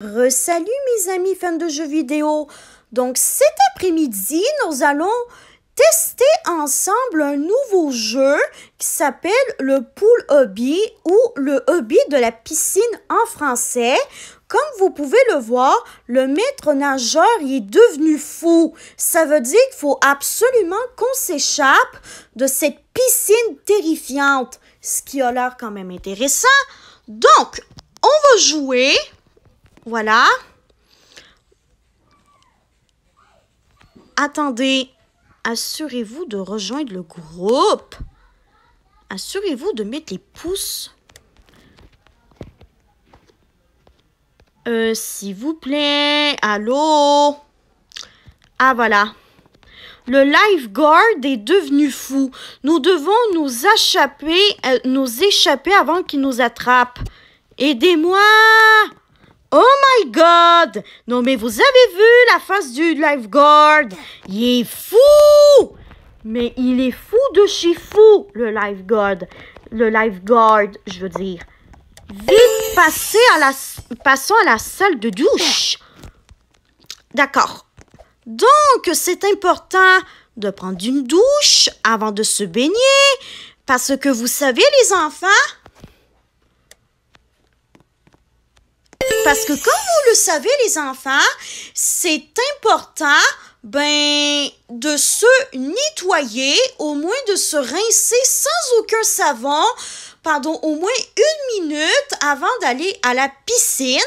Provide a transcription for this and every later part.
Salut mes amis fans de jeux vidéo. Donc cet après-midi, nous allons tester ensemble un nouveau jeu qui s'appelle le Pool Hobby ou le hobby de la piscine en français. Comme vous pouvez le voir, le maître nageur il est devenu fou. Ça veut dire qu'il faut absolument qu'on s'échappe de cette piscine terrifiante, ce qui a l'air quand même intéressant. Donc, on va jouer. Voilà. Attendez, assurez-vous de rejoindre le groupe. Assurez-vous de mettre les pouces. S'il vous plaît. Allô? Ah, voilà. Le lifeguard est devenu fou. Nous devons nous échapper avant qu'il nous attrape. Aidez-moi! Oh my God! Non, mais vous avez vu la face du lifeguard? Il est fou! Mais il est fou de chez fou, le lifeguard. Le lifeguard, je veux dire. Vite, passons à la salle de douche. D'accord. Donc, c'est important de prendre une douche avant de se baigner. Parce que vous savez, les enfants... Parce que comme vous le savez, les enfants, c'est important de se nettoyer, au moins de se rincer sans aucun savon pendant au moins 1 minute avant d'aller à la piscine,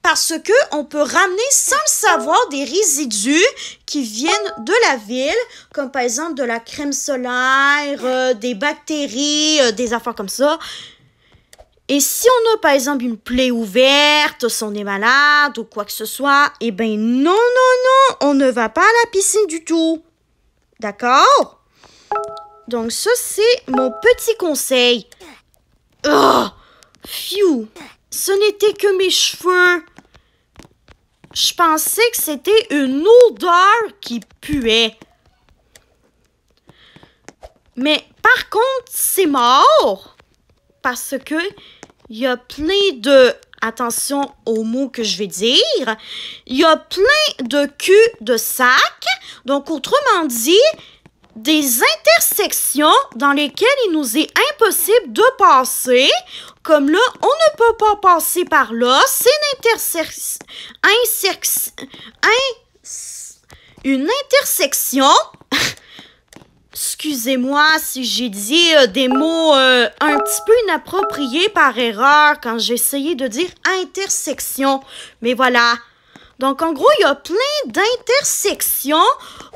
parce que on peut ramener sans le savoir des résidus qui viennent de la ville, comme par exemple de la crème solaire, des bactéries, des affaires comme ça. Et si on a, par exemple, une plaie ouverte, si on est malade ou quoi que ce soit, eh bien, non, on ne va pas à la piscine du tout. D'accord? Donc, ça, c'est mon petit conseil. Oh! Phew! Ce n'était que mes cheveux. Je pensais que c'était une odeur qui puait. Mais, par contre, c'est mort. Parce que il y a plein de, attention aux mots que je vais dire, il y a plein de culs de sac, donc autrement dit, des intersections dans lesquelles il nous est impossible de passer, comme là, on ne peut pas passer par là, c'est une intersection. Excusez-moi si j'ai dit des mots un petit peu inappropriés par erreur quand j'ai essayé de dire intersection. Mais voilà. Donc, en gros, il y a plein d'intersections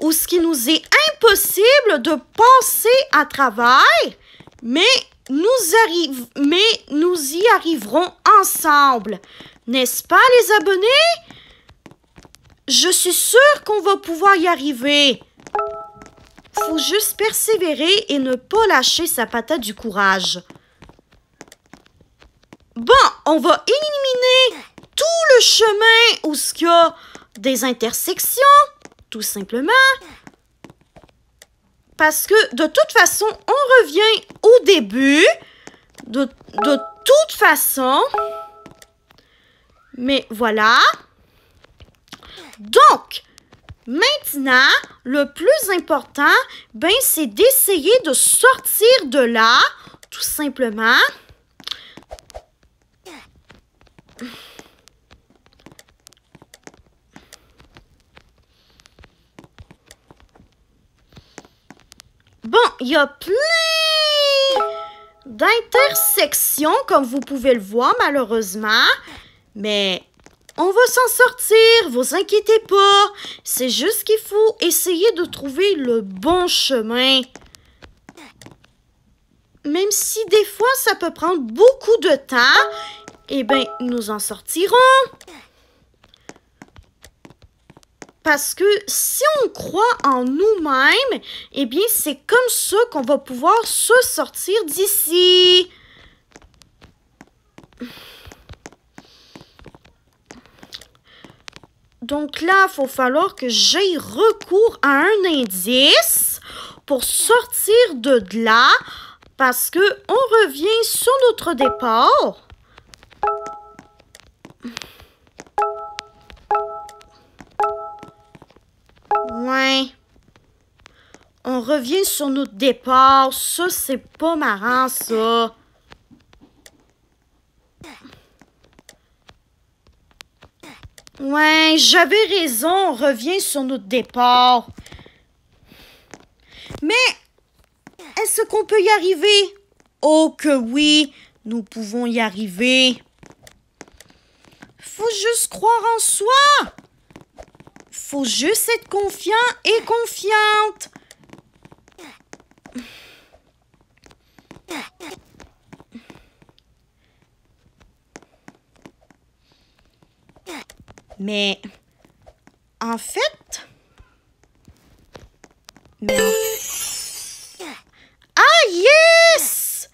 où ce qui nous est impossible de passer à travers, mais nous y arriverons ensemble. N'est-ce pas, les abonnés? Je suis sûre qu'on va pouvoir y arriver. Faut juste persévérer et ne pas lâcher sa patate du courage. Bon, on va éliminer tout le chemin où il y a des intersections, tout simplement. Parce que de toute façon, on revient au début. De toute façon. Mais voilà. Donc... Maintenant, le plus important, c'est d'essayer de sortir de là, tout simplement. Bon, il y a plein d'intersections, comme vous pouvez le voir, malheureusement, mais... On va s'en sortir, vous inquiétez pas. C'est juste qu'il faut essayer de trouver le bon chemin. Même si des fois ça peut prendre beaucoup de temps, eh bien, nous en sortirons. Parce que si on croit en nous-mêmes, eh bien, c'est comme ça qu'on va pouvoir se sortir d'ici. Donc là, il va falloir que j'aie recours à un indice pour sortir de là parce que on revient sur notre départ. revient sur notre départ. Ça, c'est pas marrant, ça. Ouais, j'avais raison. On revient sur notre départ. Mais, est-ce qu'on peut y arriver? Oh que oui, nous pouvons y arriver. Faut juste croire en soi. Faut juste être confiant et confiante. Mais, en fait... Ah, yes!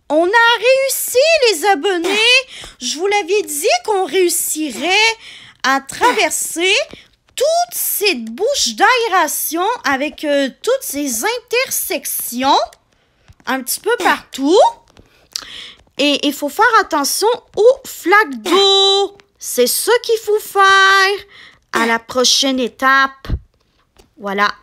On a réussi, les abonnés! Je vous l'avais dit qu'on réussirait à traverser toute cette bouche d'aération avec toutes ces intersections un petit peu partout. Et il faut faire attention aux flaques d'eau. C'est ce qu'il faut faire à la prochaine étape. Voilà.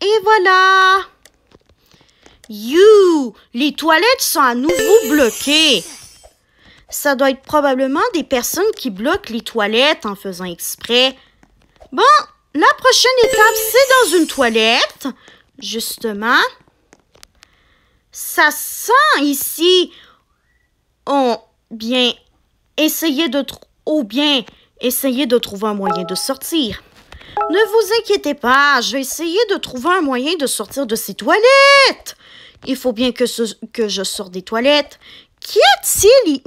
Et voilà. You! Les toilettes sont à nouveau bloquées. Ça doit être probablement des personnes qui bloquent les toilettes en faisant exprès. Bon, la prochaine étape, c'est dans une toilette. Justement. Ça sent ici. Bien essayer de trouver un moyen de sortir. Ne vous inquiétez pas, je vais essayer de trouver un moyen de sortir de ces toilettes. Il faut bien que je sorte des toilettes. Qu'y a-t-il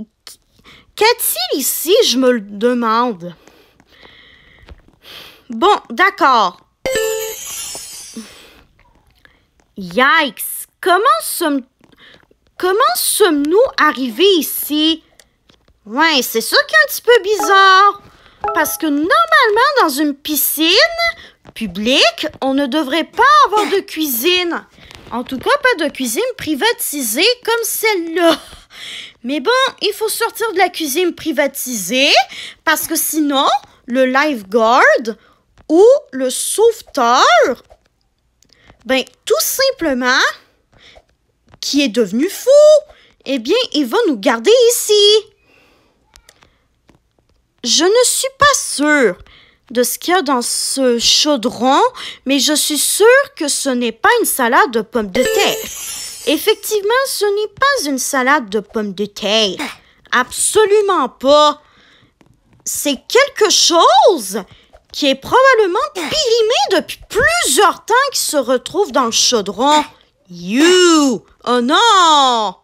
ici, je me le demande. Bon, d'accord. Yikes! Comment sommes-nous arrivés ici? Ouais, c'est ça qui est un petit peu bizarre. Parce que normalement, dans une piscine publique, on ne devrait pas avoir de cuisine. En tout cas, pas de cuisine privatisée comme celle-là. Mais bon, il faut sortir de la cuisine privatisée parce que sinon, le lifeguard ou le sauveteur, ben, tout simplement, qui est devenu fou, eh bien, il va nous garder ici. Je ne suis pas sûre de ce qu'il y a dans ce chaudron, mais je suis sûre que ce n'est pas une salade de pommes de terre. Effectivement, ce n'est pas une salade de pommes de terre. Absolument pas. C'est quelque chose qui est probablement périmé depuis plusieurs temps qui se retrouve dans le chaudron. You! Oh non!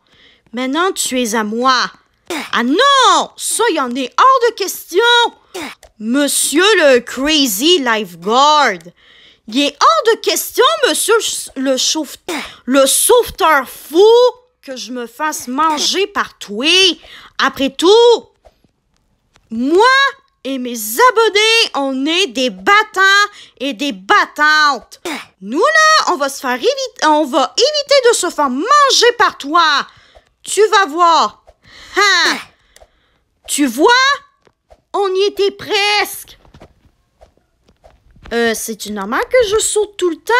Maintenant, tu es à moi. Ah non! Ça, il en est hors de question! Monsieur le crazy lifeguard! Il est hors de question, monsieur le sauveteur fou, que je me fasse manger par toi. Après tout, moi et mes abonnés, on est des battants et des battantes. Nous, là, on va éviter de se faire manger par toi. Tu vas voir. Hein? Tu vois? On y était presque. C'est-tu normal que je saute tout le temps?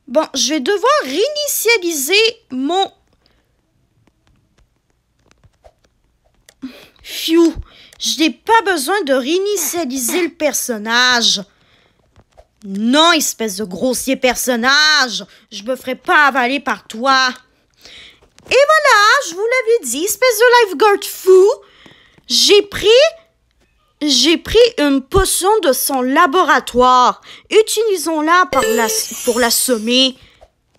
Bon, je vais devoir réinitialiser mon... Phew! Je n'ai pas besoin de réinitialiser le personnage. Non, espèce de grossier personnage! Je me ferai pas avaler par toi. Et voilà, je vous l'avais dit, espèce de lifeguard fou. J'ai pris une potion de son laboratoire. Utilisons-la pour l'assommer.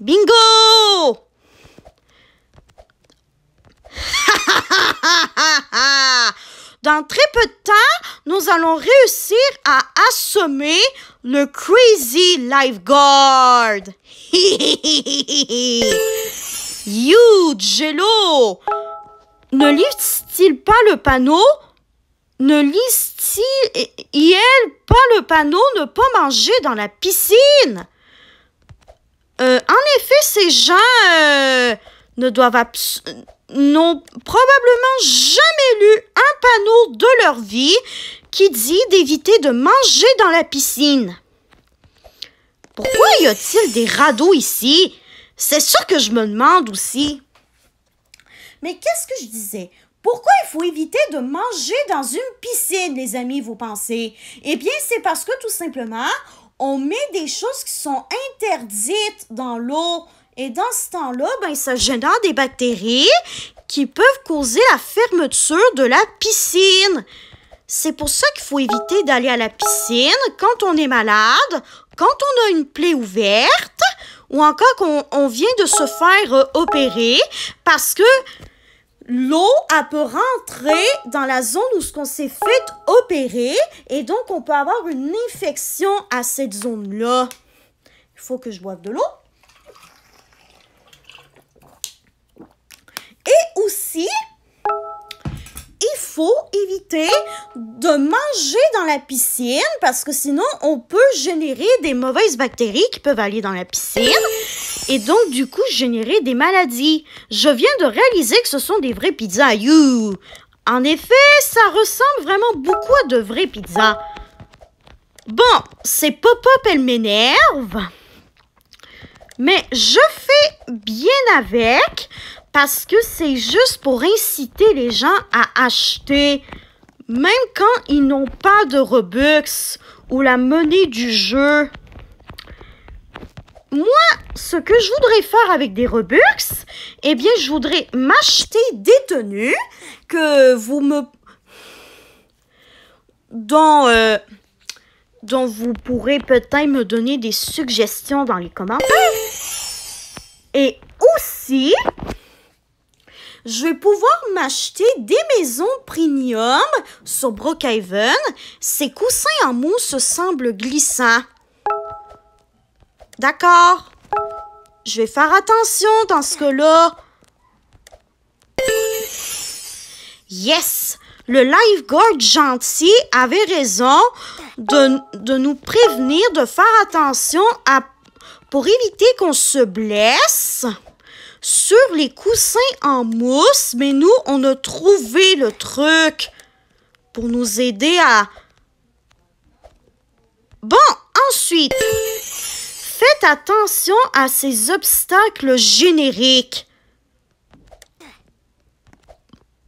Bingo! Dans très peu de temps, nous allons réussir à assommer le Crazy Lifeguard. You, Jello! Ne lise-t-il pas le panneau? Ne lise-t-il pas le panneau ne pas manger dans la piscine? En effet, ces gens n'ont probablement jamais lu un panneau de leur vie qui dit d'éviter de manger dans la piscine. Pourquoi y a-t-il des radeaux ici? C'est ça que je me demande aussi. Mais qu'est-ce que je disais? Pourquoi il faut éviter de manger dans une piscine, les amis, vous pensez? Eh bien, c'est parce que tout simplement, on met des choses qui sont interdites dans l'eau. Et dans ce temps-là, ben, ça génère des bactéries qui peuvent causer la fermeture de la piscine. C'est pour ça qu'il faut éviter d'aller à la piscine quand on est malade, quand on a une plaie ouverte ou encore qu'on vient de se faire opérer parce que l'eau, elle peut rentrer dans la zone où on s'est fait opérer et donc on peut avoir une infection à cette zone-là. Il faut que je boive de l'eau. Et aussi, il faut éviter de manger dans la piscine parce que sinon, on peut générer des mauvaises bactéries qui peuvent aller dans la piscine et donc, du coup, générer des maladies. Je viens de réaliser que ce sont des vraies pizzas. You. En effet, ça ressemble vraiment beaucoup à de vraies pizzas. Bon, c'est pop-up, elle m'énerve. Mais je fais bien avec parce que c'est juste pour inciter les gens à acheter, même quand ils n'ont pas de Robux ou la monnaie du jeu. Moi, ce que je voudrais faire avec des Robux, eh bien, je voudrais m'acheter des tenues que dont vous pourrez peut-être me donner des suggestions dans les commentaires. Et aussi, je vais pouvoir m'acheter des maisons premium sur Brookhaven. Ces coussins en mousse semblent glissants. D'accord. Je vais faire attention dans ce cas-là. Yes! Le lifeguard gentil avait raison de nous prévenir de faire attention pour éviter qu'on se blesse sur les coussins en mousse. Mais nous, on a trouvé le truc pour nous aider à... Bon, ensuite, faites attention à ces obstacles génériques.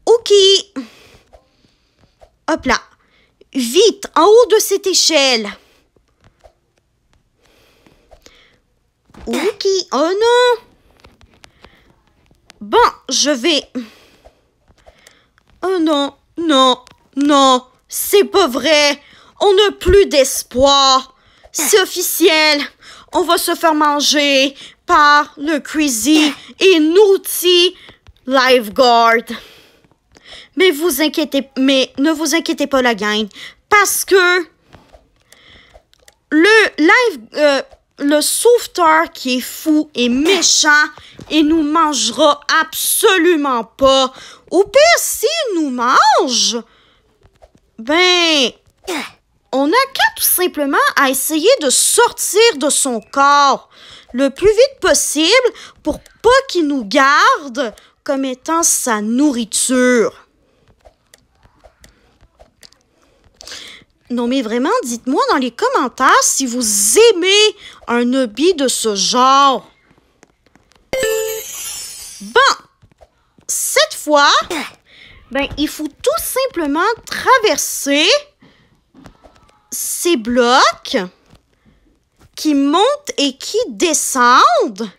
OK. Hop là. Vite, en haut de cette échelle. OK. Oh non. Bon, je vais... Oh non, non, non. C'est pas vrai. On n'a plus d'espoir. C'est officiel. On va se faire manger par le crazy et naughty lifeguard. Mais ne vous inquiétez pas, la gang, parce que le sauveteur qui est fou et méchant et nous mangera absolument pas. Au pire, s'il nous mange, ben, on n'a qu'à tout simplement à essayer de sortir de son corps le plus vite possible pour pas qu'il nous garde comme étant sa nourriture. Non, mais vraiment, dites-moi dans les commentaires si vous aimez un hobby de ce genre. Bon, cette fois, ben, il faut tout simplement traverser ces blocs qui montent et qui descendent.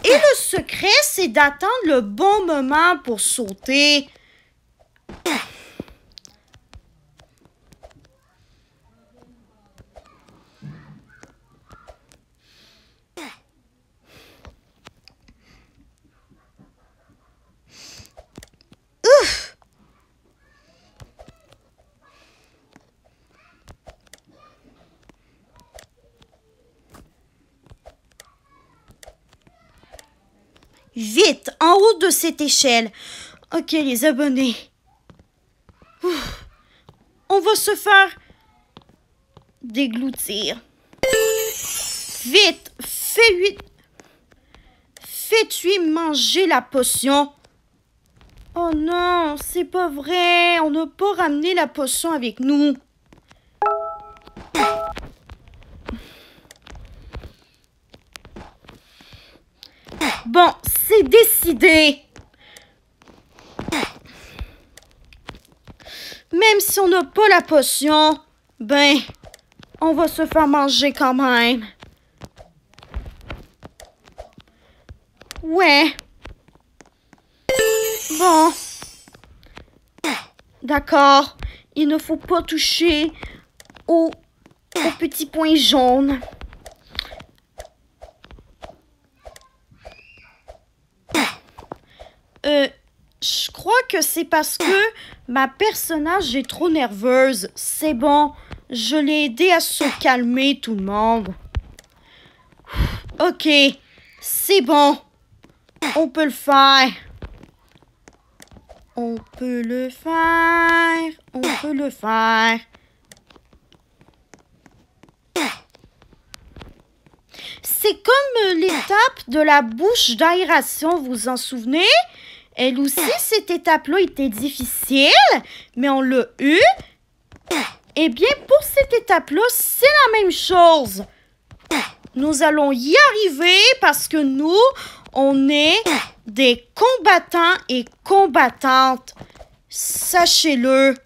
Et le secret, c'est d'attendre le bon moment pour sauter. Ouf! Vite, en haut de cette échelle. OK, les abonnés. Ouf. On va se faire dégloutir. Vite, fais-tu manger la potion. Oh non, c'est pas vrai. On n'a pas ramené la potion avec nous. Bon, c'est décidé. Même si on n'a pas la potion, ben, on va se faire manger quand même. Ouais. Bon. D'accord. Il ne faut pas toucher au petit point jaune. Je crois que c'est parce que ma personnage est trop nerveuse. C'est bon, je l'ai aidé à se calmer, tout le monde. OK, c'est bon. On peut le faire. On peut le faire. On peut le faire. C'est comme l'étape de la bouche d'aération, vous vous en souvenez? Elle aussi, cette étape-là était difficile, mais on l'a eue. Eh bien, pour cette étape-là, c'est la même chose. Nous allons y arriver parce que nous, on est des combattants et combattantes. Sachez-le.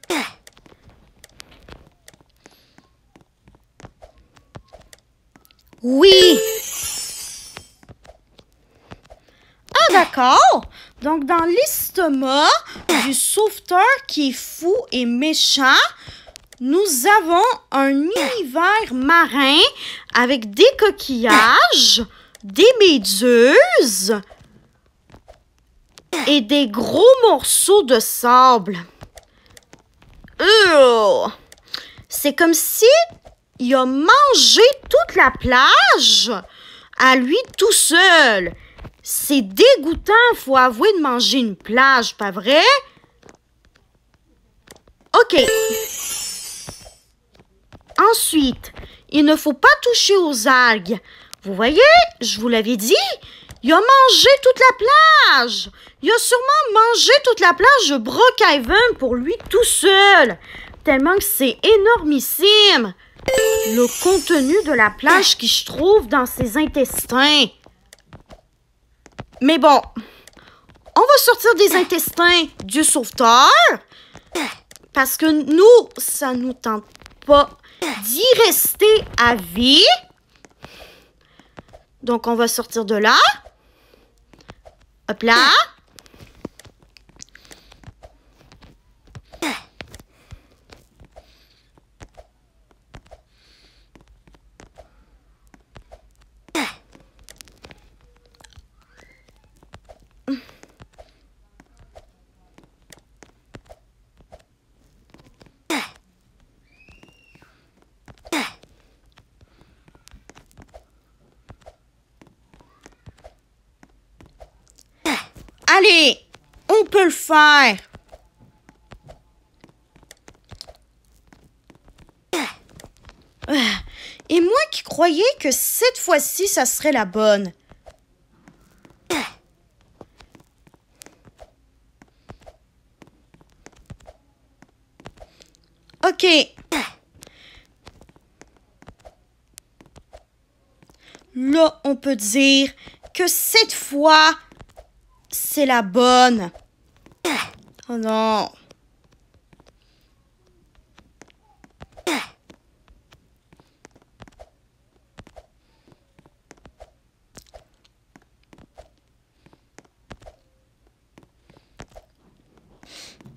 Oui. Ah, d'accord. Donc, dans l'estomac du sauveteur qui est fou et méchant, nous avons un univers marin avec des coquillages, des méduses et des gros morceaux de sable. C'est comme si il a mangé toute la plage à lui tout seul. C'est dégoûtant, faut avouer, de manger une plage, pas vrai? OK. Ensuite, il ne faut pas toucher aux algues. Vous voyez, je vous l'avais dit, il a mangé toute la plage. Il a sûrement mangé toute la plage de Brookhaven pour lui tout seul. Tellement que c'est énormissime. Le contenu de la plage qui se trouve dans ses intestins. Mais bon, on va sortir des intestins du sauveteur parce que nous, ça nous tente pas d'y rester à vie. Donc, on va sortir de là. Hop là. Allez, on peut le faire. Et moi qui croyais que cette fois-ci, ça serait la bonne. OK. Là, on peut dire que cette fois, c'est la bonne. Oh non.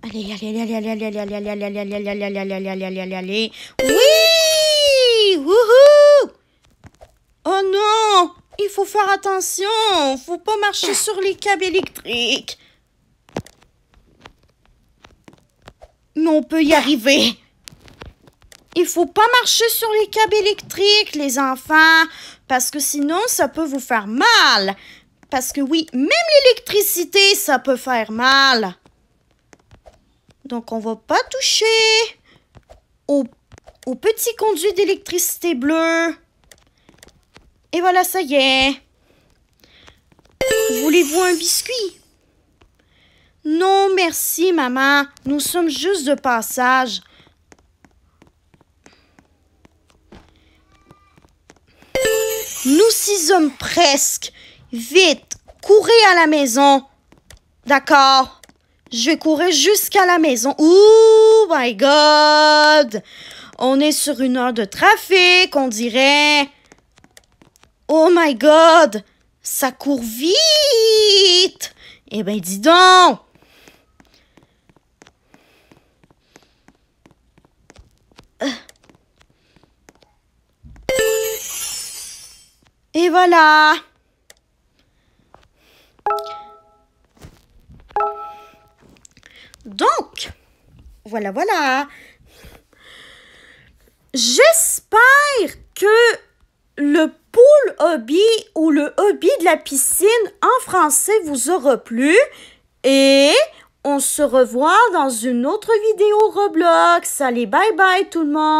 Allez, allez, allez, allez, allez, allez, allez, allez, allez, allez, allez, allez, allez, allez, allez, allez, allez. Oui! Wouhou! Oh non! Il faut faire attention! Faut pas marcher sur les câbles électriques. Mais on peut y arriver. Il faut pas marcher sur les câbles électriques, les enfants, parce que sinon, ça peut vous faire mal. Parce que oui, même l'électricité, ça peut faire mal. Donc, on va pas toucher au petit conduit d'électricité bleu. Et voilà, ça y est. Voulez-vous un biscuit? Non, merci, maman. Nous sommes juste de passage. Nous y sommes presque. Vite, courez à la maison. D'accord. Je vais courir jusqu'à la maison. Oh my God! On est sur une heure de trafic, on dirait. Oh my God! Ça court vite! Eh bien, dis donc! Et voilà! Donc, voilà. J'espère que le pool hobby ou le hobby de la piscine en français vous aura plu et on se revoit dans une autre vidéo Roblox. Allez, bye bye tout le monde!